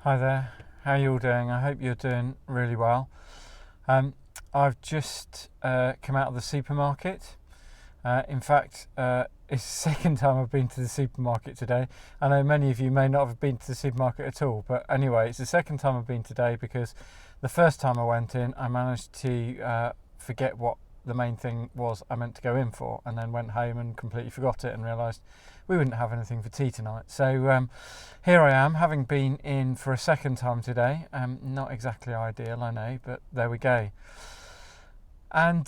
Hi there, how are you all doing? I hope you're doing really well. I've just come out of the supermarket. In fact, it's the second time I've been to the supermarket today. I know many of you may not have been to the supermarket at all, but anyway, it's the second time I've been today because the first time I went in, I managed to forget what the main thing was I meant to go in for, and then went home and completely forgot it and realised we wouldn't have anything for tea tonight. So here I am, having been in for a second time today. Not exactly ideal, I know, but there we go. And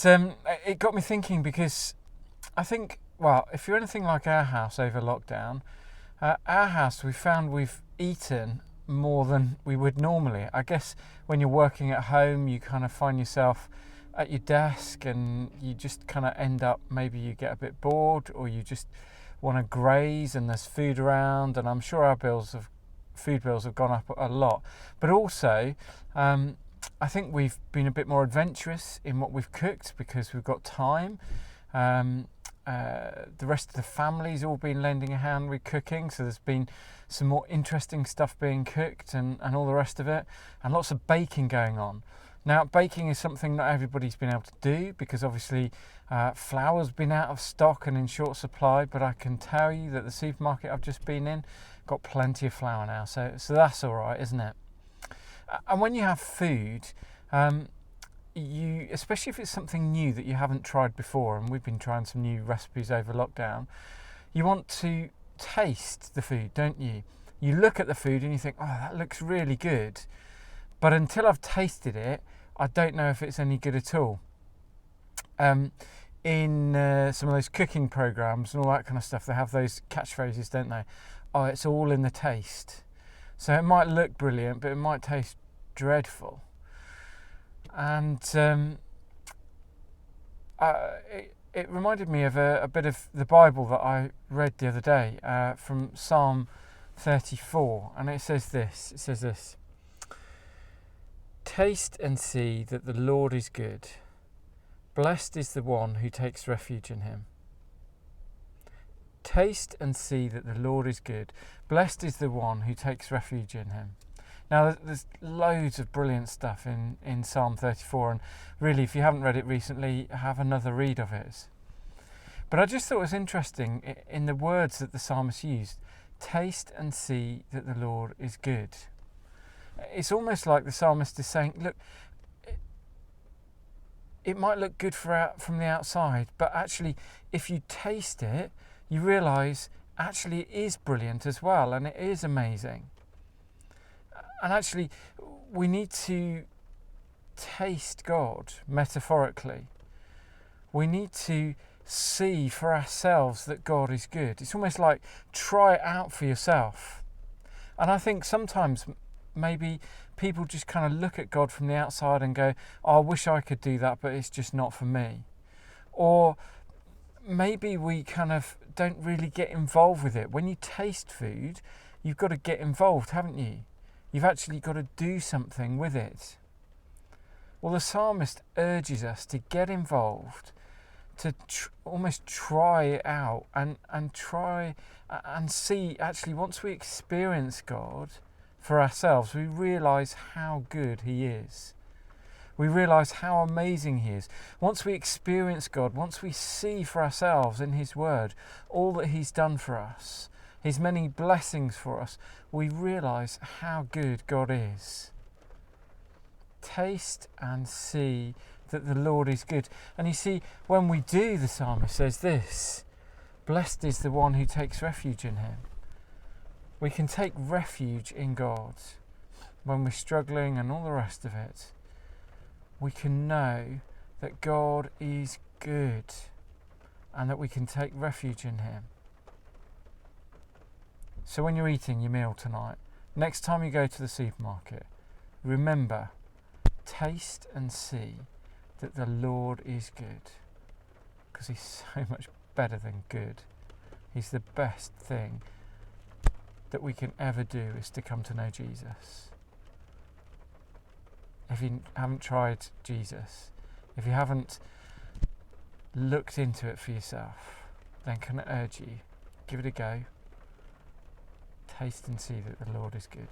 it got me thinking because I think, well, if you're anything like our house over lockdown, our house, we found we've eaten more than we would normally. I guess when you're working at home, you kind of find yourself at your desk and you just kind of end up, maybe you get a bit bored or you just want to graze and there's food around, and I'm sure our food bills have gone up a lot. But also, I think we've been a bit more adventurous in what we've cooked because we've got time. The rest of the family's all been lending a hand with cooking, so there's been some more interesting stuff being cooked and all the rest of it, and lots of baking going on. Now, baking is something not everybody's been able to do because obviously flour's been out of stock and in short supply, but I can tell you that the supermarket I've just been in got plenty of flour now, so that's all right, isn't it? And when you have food, especially if it's something new that you haven't tried before, and we've been trying some new recipes over lockdown, you want to taste the food, don't you? You look at the food and you think, oh, that looks really good. But until I've tasted it, I don't know if it's any good at all. In some of those cooking programs and all that kind of stuff, they have those catchphrases, don't they? Oh, it's all in the taste. So it might look brilliant, but it might taste dreadful. And it reminded me of a bit of the Bible that I read the other day from Psalm 34, and it says this: taste and see that the Lord is good. Blessed is the one who takes refuge in him. Taste and see that the Lord is good. Blessed is the one who takes refuge in him. Now, there's loads of brilliant stuff in Psalm 34, and really, if you haven't read it recently, have another read of it. But I just thought it was interesting in the words that the psalmist used: taste and see that the Lord is good. It's almost like the psalmist is saying, look, it might look good from the outside, but actually, if you taste it, you realise actually it is brilliant as well, and it is amazing. And actually, we need to taste God metaphorically. We need to see for ourselves that God is good. It's almost like try it out for yourself. And I think sometimes maybe people just kind of look at God from the outside and go, oh, I wish I could do that, but it's just not for me. Or maybe we kind of don't really get involved with it. When you taste food, you've got to get involved, haven't you? You've actually got to do something with it. Well, the psalmist urges us to get involved, to almost try it out and try and see. Actually, once we experience God for ourselves, we realise how good he is. We realise how amazing he is. Once we experience God, once we see for ourselves in his word all that he's done for us, his many blessings for us, we realise how good God is. Taste and see that the Lord is good. And you see, when we do, the psalmist says this: blessed is the one who takes refuge in him. We can take refuge in God when we're struggling and all the rest of it. We can know that God is good and that we can take refuge in him. So when you're eating your meal tonight, next time you go to the supermarket, remember, taste and see that the Lord is good, because he's so much better than good. He's the best thing that we can ever do is to come to know Jesus. If you haven't tried Jesus, if you haven't looked into it for yourself, then can I urge you, give it a go. Taste and see that the Lord is good.